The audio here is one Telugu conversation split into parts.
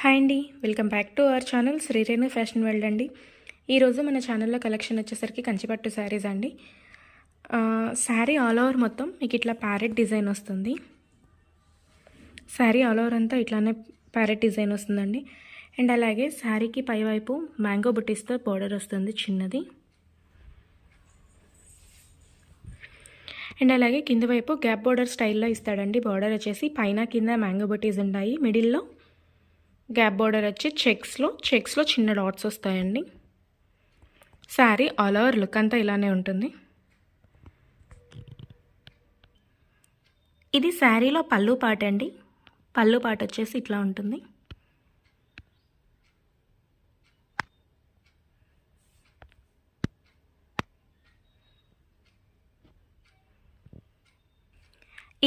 హాయ్ అండి, welcome back to our channel Srirenu fashion world అండి. ఈరోజు మన ఛానల్లో కలెక్షన్ వచ్చేసరికి కంచిపట్టు శారీస్ అండి. శారీ ఆల్ ఓవర్ మొత్తం మీకు ఇట్లా ప్యారెట్ డిజైన్ వస్తుంది. శారీ ఆల్ ఓవర్ అంతా ఇట్లానే ప్యారెట్ డిజైన్ వస్తుందండి. అండ్ అలాగే శారీకి పైవైపు మ్యాంగో బుట్టీస్తో బోర్డర్ వస్తుంది చిన్నది. అండ్ అలాగే కింద వైపు గ్యాప్ బోర్డర్ స్టైల్లో ఇస్తాడండి. బోర్డర్ వచ్చేసి పైన కింద మ్యాంగో బుట్టీస్ ఉంటాయి. మిడిల్లో గ్యాప్ బోర్డర్ వచ్చి చెక్స్లో చిన్న డాట్స్ వస్తాయండి. శారీ ఆల్ ఓవర్ లుక్ అంతా ఇలానే ఉంటుంది. ఇది శారీలో పళ్ళు పాట అండి. పళ్ళు పాట వచ్చేసి ఇట్లా ఉంటుంది.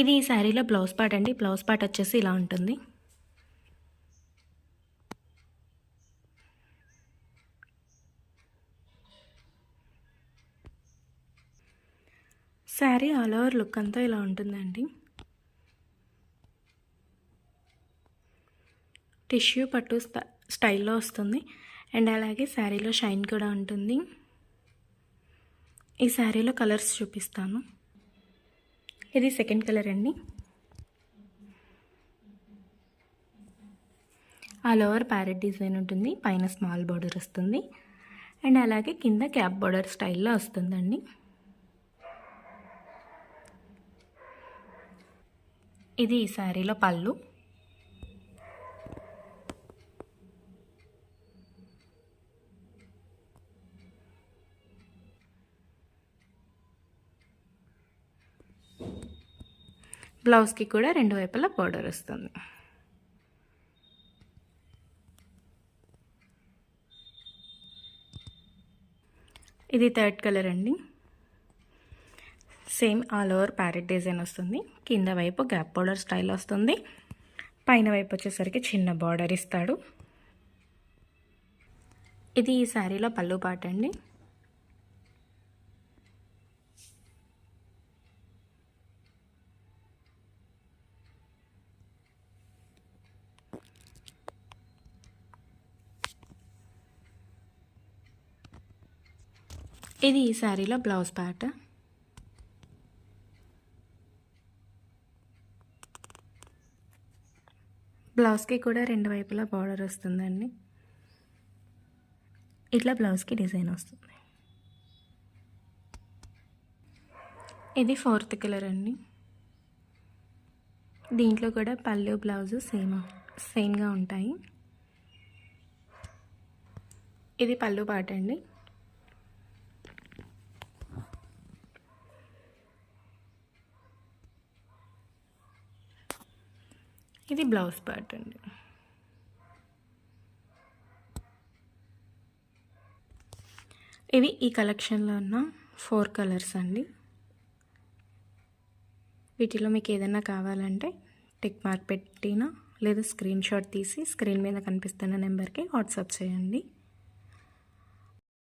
ఇది ఈ శారీలో బ్లౌజ్ పార్ట్ అండి. బ్లౌజ్ పార్ట్ వచ్చేసి ఇలా ఉంటుంది. శారీ ఆల్ ఓవర్ లుక్ అంతా ఇలా ఉంటుందండి. టిష్యూ పట్టు స్టైల్లో వస్తుంది. అండ్ అలాగే శారీలో షైన్ కూడా ఉంటుంది. ఈ శారీలో కలర్స్ చూపిస్తాను. ఇది సెకండ్ కలర్ అండి. ఆల్ ఓవర్ ప్యారెట్ డిజైన్ ఉంటుంది. పైన స్మాల్ బోర్డర్ వస్తుంది. అండ్ అలాగే కింద క్యాప్ బోర్డర్ స్టైల్లో వస్తుందండి. ఇది ఈ శారీలో పళ్ళు. బ్లౌజ్కి కూడా రెండు వైపులా బోర్డర్ వస్తుంది. ఇది థర్డ్ కలర్ అండి. Same all over parrot design వస్తుంది. కింద వైపు గ్యాప్ బోర్డర్ స్టైల్ వస్తుంది. పైన వైపు వచ్చేసరికి చిన్న బార్డర్ ఇస్తాడు. ఇది ఈ శారీలో పళ్ళు పాట అండి. ఇది ఈ శారీలో బ్లౌజ్ పార్ట్. బ్లౌజ్కి కూడా రెండు వైపులా బార్డర్ వస్తుందండి. ఇట్లా బ్లౌజ్కి డిజైన్ వస్తుంది. ఇది ఫోర్త్ కలర్ అండి. దీంట్లో కూడా పళ్ళు బ్లౌజు సేమ్గా ఉంటాయి. ఇది పళ్ళు పాట అండి. ఇది బ్లౌజ్ పార్ట్ అండి. ఇవి ఈ కలెక్షన్లో ఉన్న 4 కలర్స్ అండి. వీటిలో మీకు ఏదైనా కావాలంటే టిక్ మార్క్ పెట్టినా లేదా స్క్రీన్ షాట్ తీసి స్క్రీన్ మీద కనిపిస్తున్న నెంబర్కి వాట్సాప్ చేయండి.